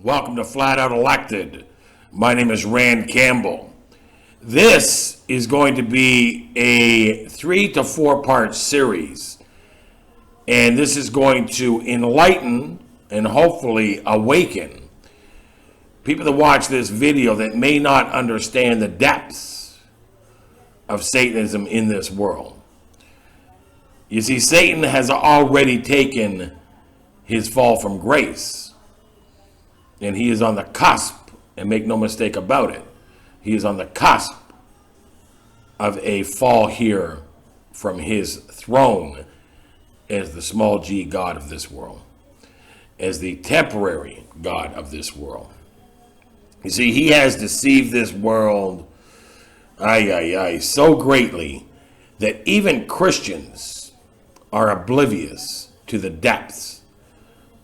Welcome to Flat Out Elected. My name is Rand Campbell. This is going to be a 3 to 4 part series, and this is going to enlighten and hopefully awaken people that watch this video that may not understand the depths of Satanism in this world. You see, Satan has already taken his fall from grace. And he is on the cusp, and make no mistake about it, he is on the cusp of a fall here from his throne as the small g God of this world, as the temporary God of this world. You see, he has deceived this world so greatly that even Christians are oblivious to the depths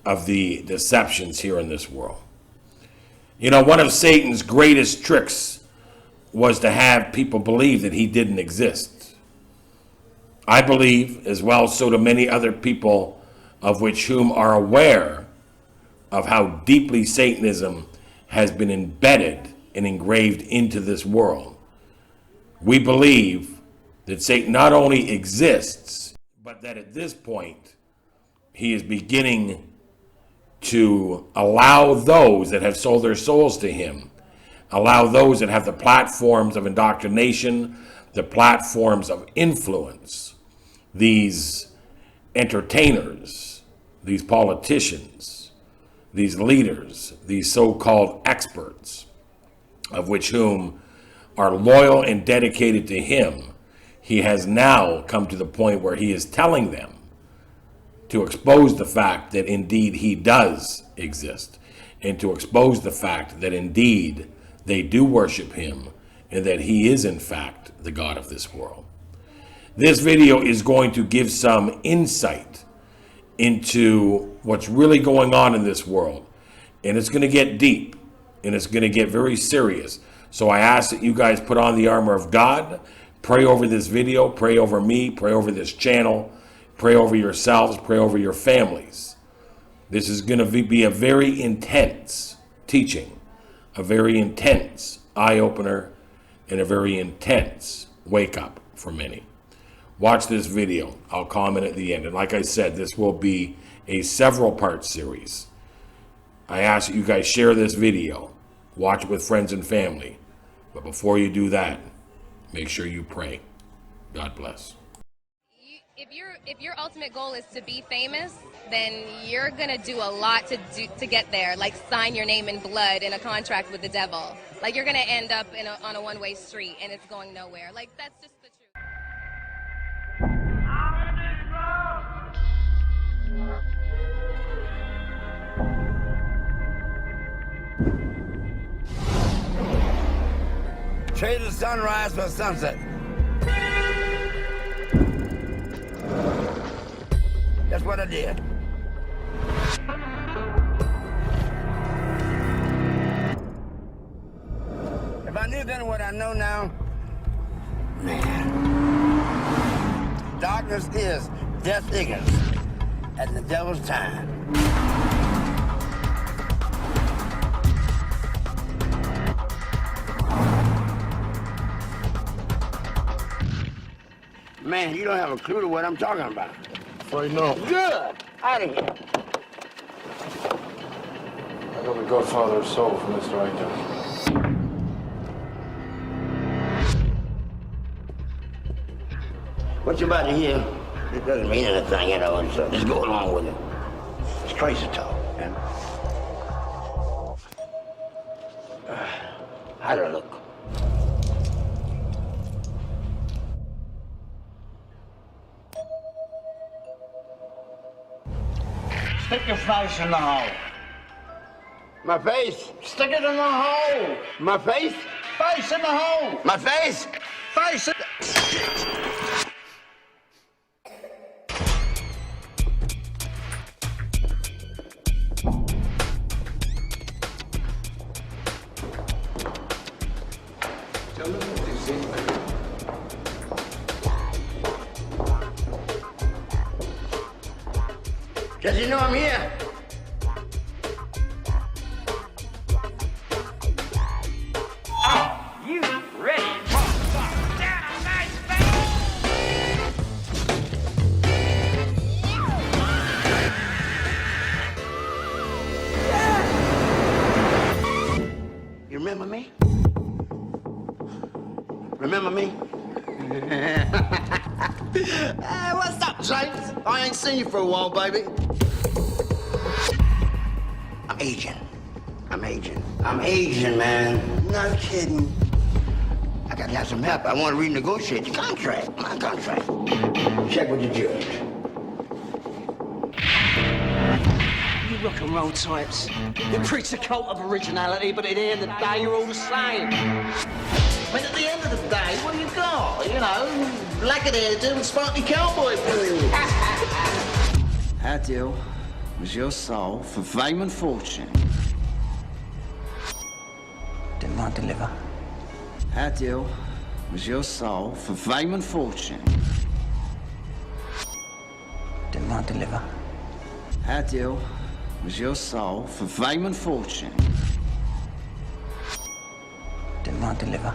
of the deceptions here in this world. You know, one of Satan's greatest tricks was to have people believe that he didn't exist. I believe, as well, so do many other people of which whom are aware of how deeply Satanism has been embedded and engraved into this world. We believe that Satan not only exists, but that at this point, he is beginning to allow those that have sold their souls to him, allow those that have the platforms of indoctrination, the platforms of influence, these entertainers, these politicians, these leaders, these so-called experts, of which whom are loyal and dedicated to him. He has now come to the point where he is telling them to expose the fact that indeed he does exist, and to expose the fact that indeed they do worship him, and that he is in fact the God of this world. This video is going to give some insight into what's really going on in this world, and it's going to get deep, and it's going to get very serious. So I ask that you guys put on the armor of God, pray over this video, pray over me, pray over this channel, pray over yourselves, pray over your families. This is going to be a very intense teaching, a very intense eye-opener, and a very intense wake-up for many. Watch this video. I'll comment at the end. And like I said, this will be a several-part series. I ask that you guys share this video. Watch it with friends and family. But before you do that, make sure you pray. God bless. If your ultimate goal is to be famous, then you're gonna do a lot to get there. Like sign your name in blood in a contract with the devil. Like you're gonna end up on a one-way street and it's going nowhere. Like that's just the truth. Trade the sunrise for sunset. That's what I did. If I knew then what I know now, man, darkness is death ignorance at the devil's time. Man, you don't have a clue to what I'm talking about. Right now. Good. Out of here. I got the Godfather's soul from Mr. Aiken. What you about to hear, it doesn't mean anything, you know, so just go along with it. It's crazy talk, man. How do I look? Stick your face in the hole. My face? Stick it in the hole. My face? Face in the hole. My face? Face in Because you know I'm here. Remember me? Hey, what's up, James? I ain't seen you for a while, baby. I'm aging. I'm aging, man. Not kidding. I gotta have some help. I want to renegotiate the contract. My contract. Check with the judge. You rock and roll types. You preach a cult of originality, but at the end of the day, you're all the same. I mean, at the end of the day, what do you got? You know, black-haired hairdo and sparkly cowboy boots. Our deal was your soul for fame and fortune. Did not deliver. Our deal was your soul for fame and fortune. Did not deliver. Our deal was your soul for fame and fortune. Did not deliver.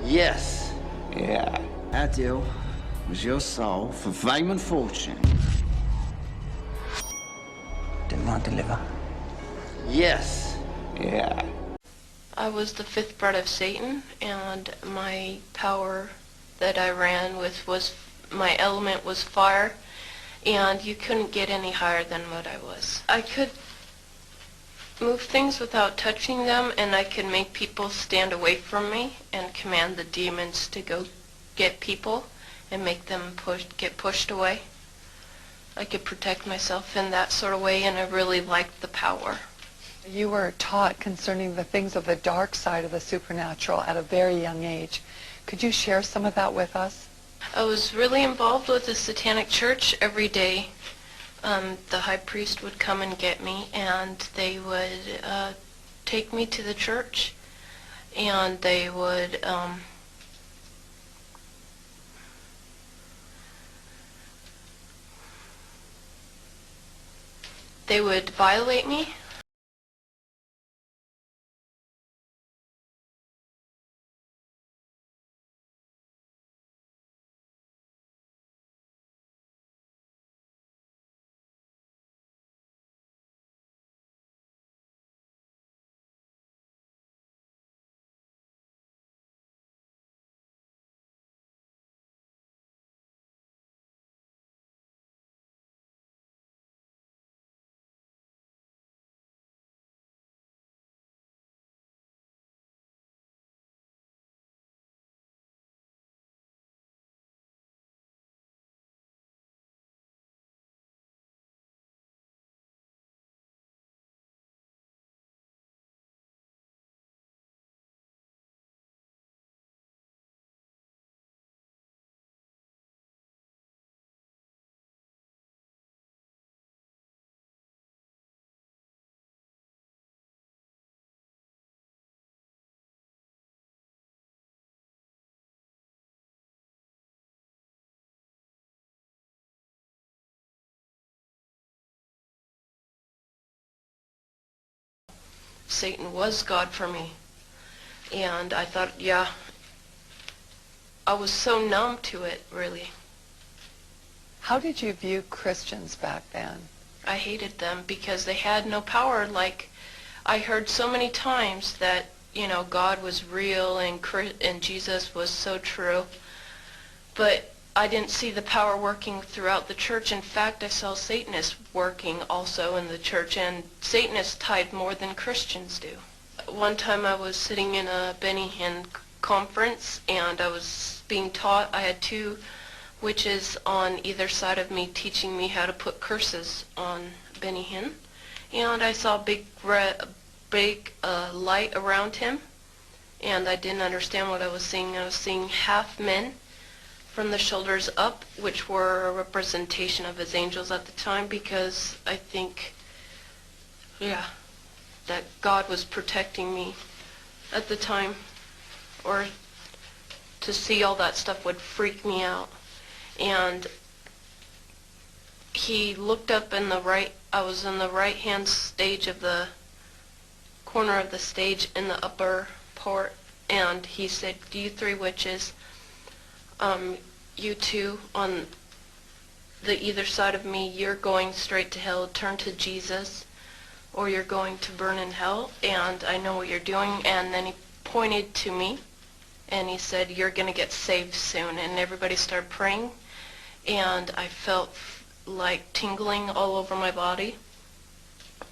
Yes. Yeah. Our deal was your soul for fame and fortune. Did not deliver. Yes. Yeah. I was the fifth bred of Satan, and my power that I ran with was, my element was fire, and you couldn't get any higher than what I was. I could move things without touching them, and I could make people stand away from me and command the demons to go get people and make them get pushed away. I could protect myself in that sort of way, and I really liked the power. You were taught concerning the things of the dark side of the supernatural at a very young age. Could you share some of that with us? I was really involved with the Satanic Church every day. The high priest would come and get me, and they would take me to the church, and they would violate me. Satan was God for me. And I thought, yeah, I was so numb to it, really. How did you view Christians back then? I hated them because they had no power. Like, I heard so many times that, you know, God was real and Jesus was so true. But I didn't see the power working throughout the church. In fact, I saw Satanists working also in the church, and Satanists tithe more than Christians do. One time I was sitting in a Benny Hinn conference, and I was being taught. I had two witches on either side of me teaching me how to put curses on Benny Hinn, and I saw a big light around him, and I didn't understand what I was seeing. I was seeing half men from the shoulders up, which were a representation of his angels at the time, because I think, yeah, that God was protecting me at the time, or to see all that stuff would freak me out. And he looked up in the right, I was in the right hand stage of the corner of the stage in the upper part, and he said, "You three witches, you two on the either side of me, you're going straight to hell. Turn to Jesus, or you're going to burn in hell, and I know what you're doing." And then he pointed to me, and he said, "You're going to get saved soon." And everybody started praying, and I felt like tingling all over my body,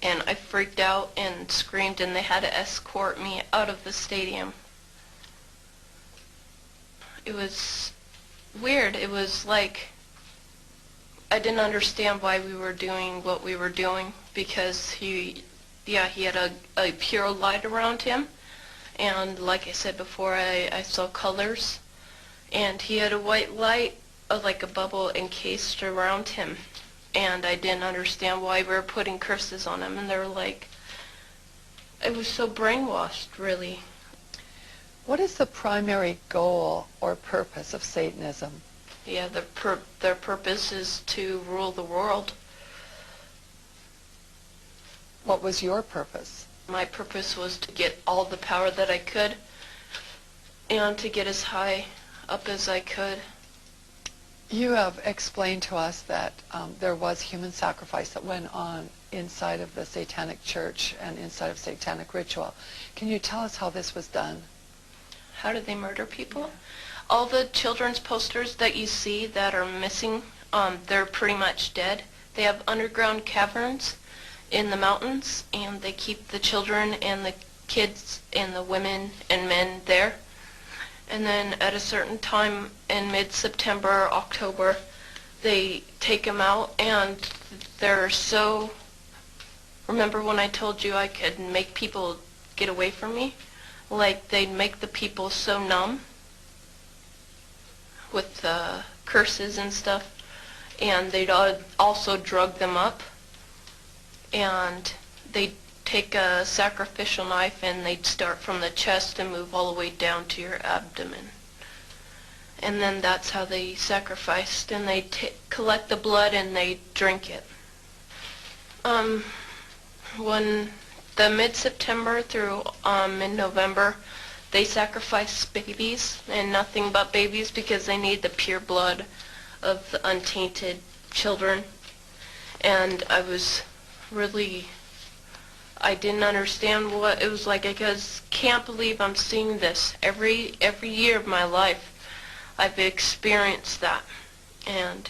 and I freaked out and screamed, and they had to escort me out of the stadium. It was weird. It was like I didn't understand why we were doing what we were doing, because he had a pure light around him, and like I said before, I saw colors, and he had a white light, like a bubble encased around him, and I didn't understand why we were putting curses on him, and they were like, it was so brainwashed, really. What is the primary goal or purpose of Satanism? Yeah, their purpose is to rule the world. What was your purpose? My purpose was to get all the power that I could and to get as high up as I could. You have explained to us that there was human sacrifice that went on inside of the Satanic Church and inside of Satanic ritual. Can you tell us how this was done? How did they murder people? All the children's posters that you see that are missing, they're pretty much dead. They have underground caverns in the mountains, and they keep the children and the kids and the women and men there. And then at a certain time in mid-September, October, they take them out, and they're so... Remember when I told you I could make people get away from me? Like, they'd make the people so numb with curses and stuff, and they'd also drug them up, and they'd take a sacrificial knife and they'd start from the chest and move all the way down to your abdomen. And then that's how they sacrificed, and they'd collect the blood and they'd drink it. When the mid-September through mid-November, they sacrifice babies, and nothing but babies, because they need the pure blood of the untainted children. And I didn't understand what it was like. I just can't believe I'm seeing this. Every year of my life, I've experienced that. And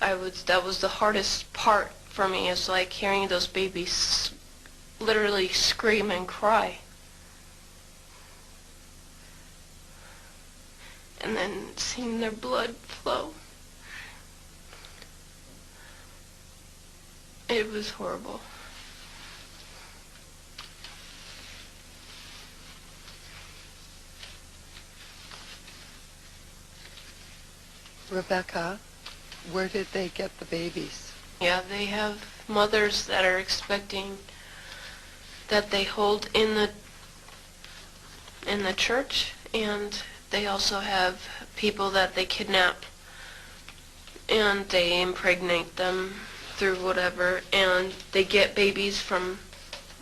that was the hardest part for me, is like hearing those babies literally scream and cry. And then seeing their blood flow. It was horrible. Rebecca, where did they get the babies? Yeah, they have mothers that are expecting, that they hold in the church, and they also have people that they kidnap, and they impregnate them through whatever, and they get babies from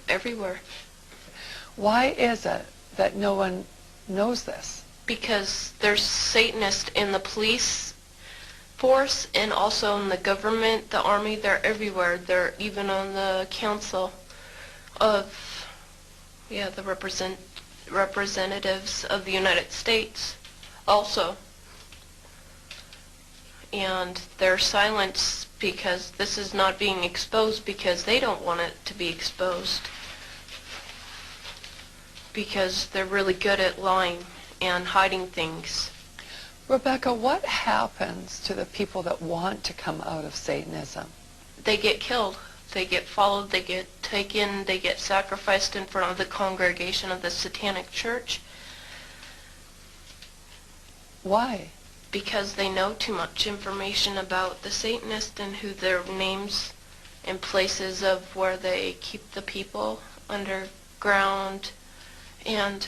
everywhere. Why is it that no one knows this? Because there's Satanists in the police force and also in the government, the army. They're everywhere. They're even on the council of, the representatives of the United States also. And they're silenced because this is not being exposed, because they don't want it to be exposed, because they're really good at lying and hiding things. Rebecca, what happens to the people that want to come out of Satanism? They get killed. They get followed. They get taken. They get sacrificed in front of the congregation of the Satanic Church. Why? Because they know too much information about the Satanists and who their names and places of where they keep the people underground, and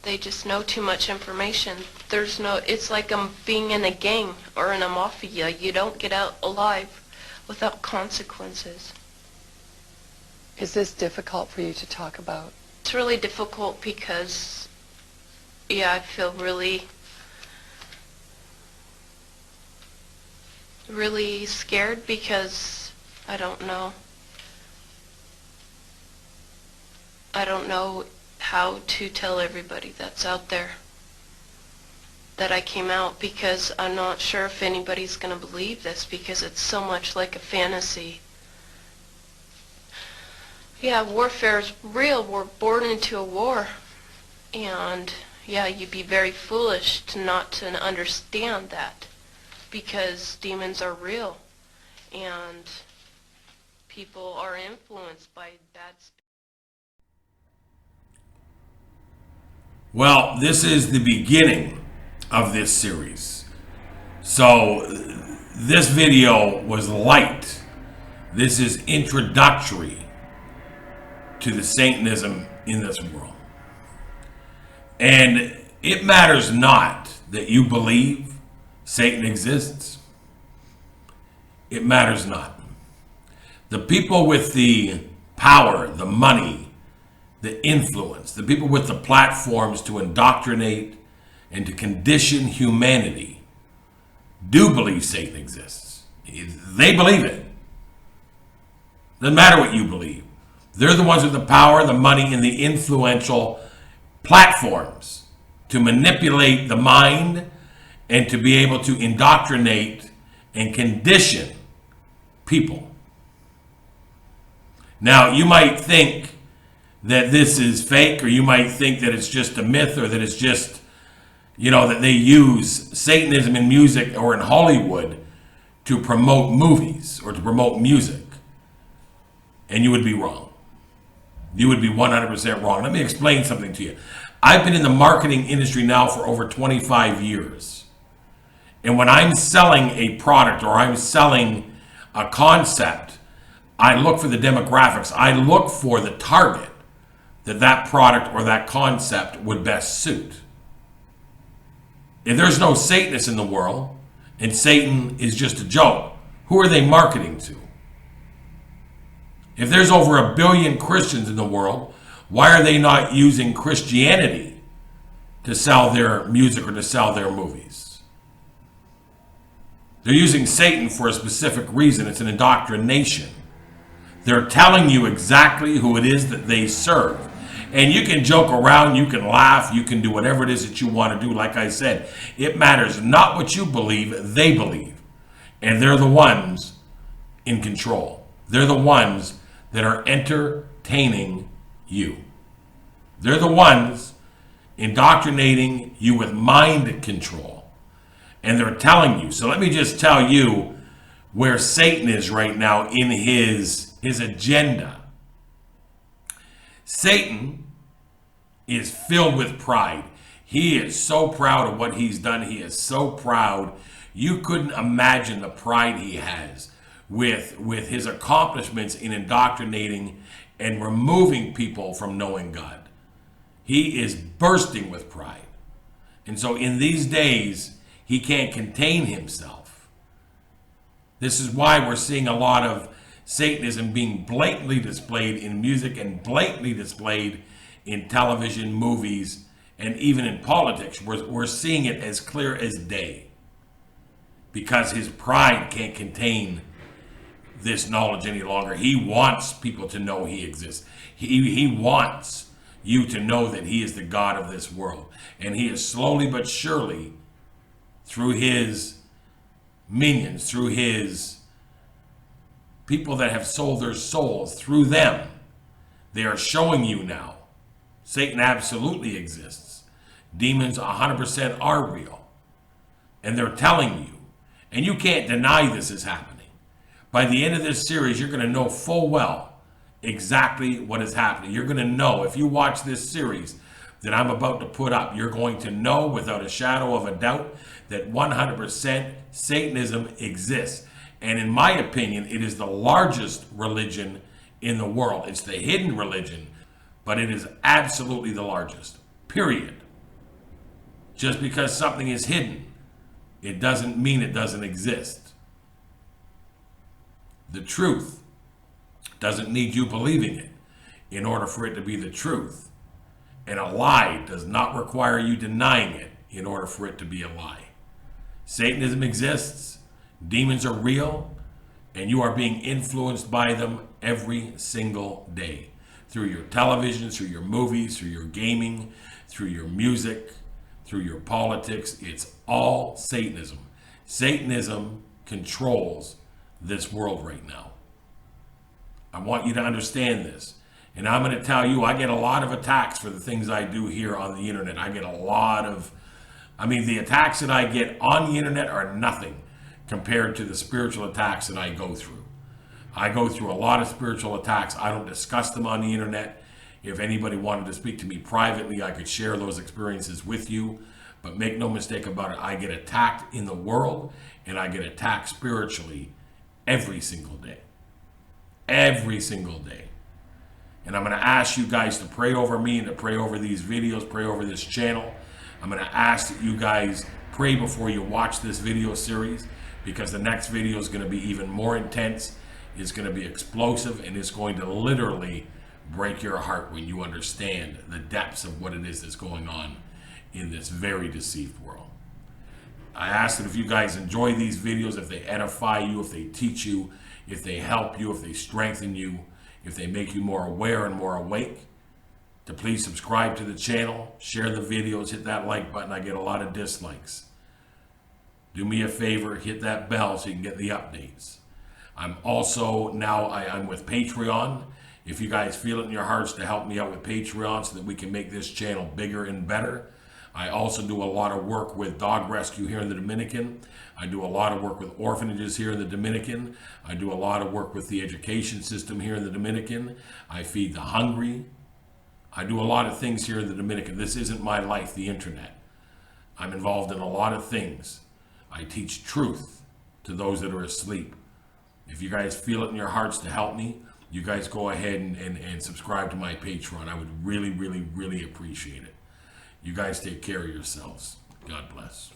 they just know too much information. It's like being in a gang or in a mafia. You don't get out alive without consequences. Is this difficult for you to talk about? It's really difficult because, I feel really scared, because I don't know how to tell everybody that's out there that I came out, because I'm not sure if anybody's going to believe this, because it's so much like a fantasy. Yeah, warfare is real. We're born into a war. And yeah, you'd be very foolish to not to understand that, because demons are real and people are influenced by bad spirits. Well, this is the beginning of this series. So this video was light. This is introductory to the Satanism in this world. And it matters not that you believe Satan exists. It matters not. The people with the power, the money, the influence, the people with the platforms to indoctrinate and to condition humanity do believe Satan exists. They believe it. Doesn't matter what you believe. They're the ones with the power, the money, and the influential platforms to manipulate the mind and to be able to indoctrinate and condition people. Now, you might think that this is fake, or you might think that it's just a myth, or that it's just, that they use Satanism in music or in Hollywood to promote movies or to promote music. And you would be wrong. You would be 100% wrong. Let me explain something to you. I've been in the marketing industry now for over 25 years. And when I'm selling a product or I'm selling a concept, I look for the demographics. I look for the target that product or that concept would best suit. If there's no Satanists in the world and Satan is just a joke, who are they marketing to? If there's over 1 billion Christians in the world, why are they not using Christianity to sell their music or to sell their movies? They're using Satan for a specific reason. It's an indoctrination. They're telling you exactly who it is that they serve. And you can joke around, you can laugh, you can do whatever it is that you want to do. Like I said, it matters not what you believe, they believe. And they're the ones in control. They're the ones that are entertaining you. They're the ones indoctrinating you with mind control. And they're telling you. So let me just tell you where Satan is right now in his agenda. Satan is filled with pride. He is so proud of what he's done. He is so proud. You couldn't imagine the pride he has with his accomplishments in indoctrinating and removing people from knowing God. He is bursting with pride. And so in these days, he can't contain himself. This is why we're seeing a lot of Satanism being blatantly displayed in music and blatantly displayed in television, movies, and even in politics. We're seeing it as clear as day because his pride can't contain this knowledge any longer. He wants people to know he exists. He wants you to know that he is the God of this world. And he is slowly but surely, through his minions, through his people that have sold their souls, through them, they are showing you now Satan absolutely exists. Demons 100% are real. And they're telling you. And you can't deny this is happening. By the end of this series, you're going to know full well exactly what is happening. You're going to know, if you watch this series that I'm about to put up, you're going to know without a shadow of a doubt that 100% Satanism exists. And in my opinion, it is the largest religion in the world. It's the hidden religion, but it is absolutely the largest, period. Just because something is hidden, it doesn't mean it doesn't exist. The truth doesn't need you believing it in order for it to be the truth. And a lie does not require you denying it in order for it to be a lie. Satanism exists, demons are real, and you are being influenced by them every single day through your television, through your movies, through your gaming, through your music, through your politics. It's all Satanism. Satanism controls this world right now. I want you to understand this. And I'm going to tell you, I get a lot of attacks for the things I do here on the internet. I get a lot of, the attacks that I get on the internet are nothing compared to the spiritual attacks that I go through. I go through a lot of spiritual attacks. I don't discuss them on the internet. If anybody wanted to speak to me privately, I could share those experiences with you. But make no mistake about it, I get attacked in the world and I get attacked spiritually every single day. Every single day. And I'm going to ask you guys to pray over me and to pray over these videos, pray over this channel. I'm going to ask that you guys pray before you watch this video series, because the next video is going to be even more intense. It's going to be explosive, and it's going to literally break your heart when you understand the depths of what it is that's going on in this very deceived world. I ask that if you guys enjoy these videos, if they edify you, if they teach you, if they help you, if they strengthen you, if they make you more aware and more awake, to please subscribe to the channel, share the videos, hit that like button. I get a lot of dislikes. Do me a favor, hit that bell so you can get the updates. I'm also now, I'm with Patreon. If you guys feel it in your hearts to help me out with Patreon so that we can make this channel bigger and better. I also do a lot of work with dog rescue here in the Dominican. I do a lot of work with orphanages here in the Dominican. I do a lot of work with the education system here in the Dominican. I feed the hungry. I do a lot of things here in the Dominican. This isn't my life, the internet. I'm involved in a lot of things. I teach truth to those that are asleep. If you guys feel it in your hearts to help me, you guys go ahead and subscribe to my Patreon. I would really, really, really appreciate it. You guys take care of yourselves. God bless.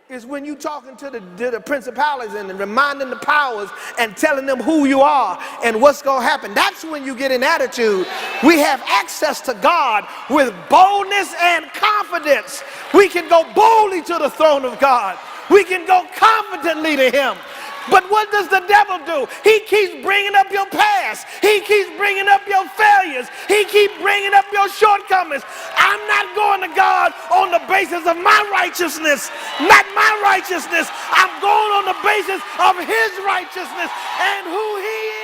Is when you talking to the principalities and reminding the powers and telling them who you are and what's going to happen. That's when you get an attitude. We have access to God with boldness and confidence. We can go boldly to the throne of God. We can go confidently to him. But what does the devil do? He keeps bringing up your past. He keeps bringing up your failures. He keeps bringing up your shortcomings. I'm not going to God on the basis of my righteousness, not my righteousness. I'm going on the basis of his righteousness and who he is.